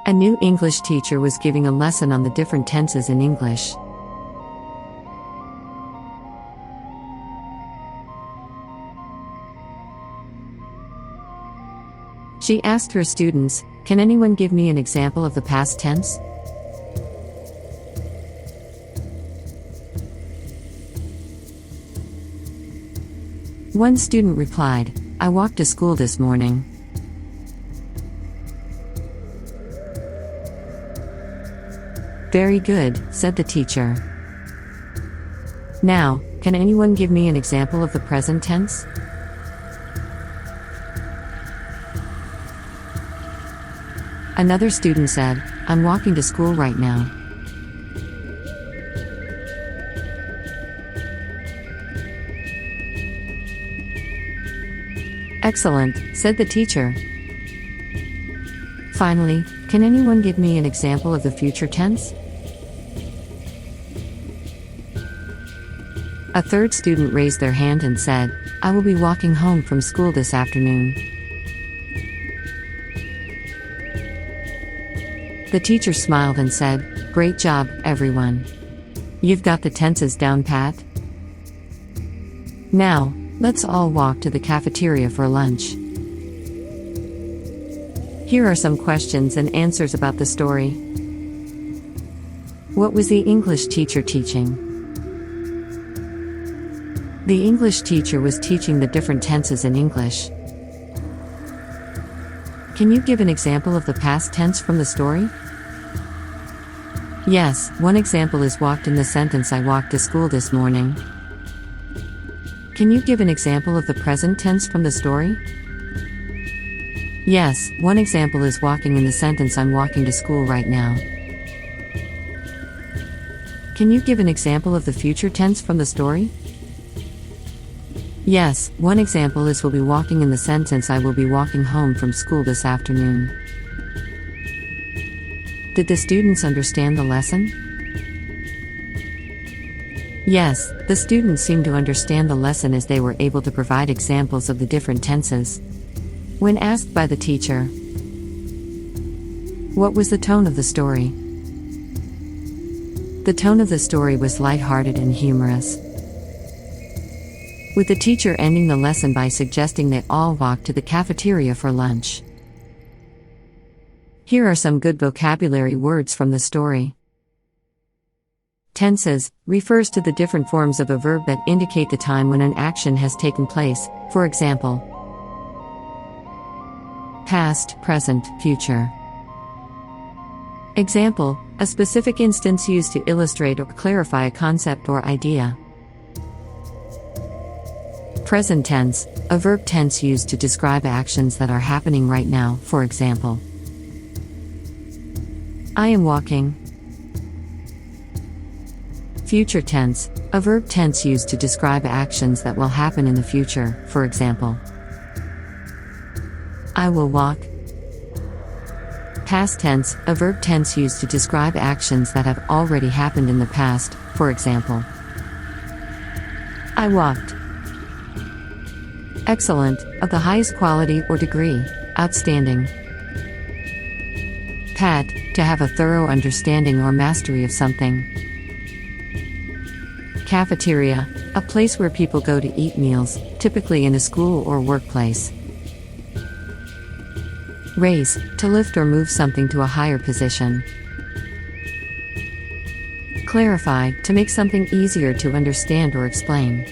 A new English teacher was giving a lesson on the different tenses in English. She asked her students, "Can anyone give me an example of the past tense?" One student replied, "I walked to school this morning." "Very good," said the teacher. "Now, can anyone give me an example of the present tense?" Another student said, "I'm walking to school right now." "Excellent," said the teacher. Finally, can anyone give me an example of the future tense? A third student raised their hand and said, "I will be walking home from school this afternoon." The teacher smiled and said, "Great job, everyone. You've got the tenses down pat. Now, let's all walk to the cafeteria for lunch." Here are some questions and answers about the story. What was the English teacher teaching? The English teacher was teaching the different tenses in English. Can you give an example of the past tense from the story? Yes, one example is walked in the sentence, "I walked to school this morning." Can you give an example of the present tense from the story? Yes, one example is walking in the sentence, "I'm walking to school right now." Can you give an example of the future tense from the story? Yes, one example is will be walking in the sentence, "I will be walking home from school this afternoon." Did the students understand the lesson? Yes, the students seemed to understand the lesson as they were able to provide examples of the different tenses. When asked by the teacher, what was the tone of the story? The tone of the story was lighthearted and humorous, with the teacher ending the lesson by suggesting they all walk to the cafeteria for lunch. Here are some good vocabulary words from the story. Tenses refers to the different forms of a verb that indicate the time when an action has taken place, for example, past, present, future. Example, a specific instance used to illustrate or clarify a concept or idea. Present tense, a verb tense used to describe actions that are happening right now, for example, I am walking. Future tense, a verb tense used to describe actions that will happen in the future, for example, I will walk. Past tense, a verb tense used to describe actions that have already happened in the past, for example, I walked. Excellent, of the highest quality or degree, outstanding. Pat, to have a thorough understanding or mastery of something. Cafeteria, a place where people go to eat meals, typically in a school or workplace. Raise, to lift or move something to a higher position. Clarify, to make something easier to understand or explain.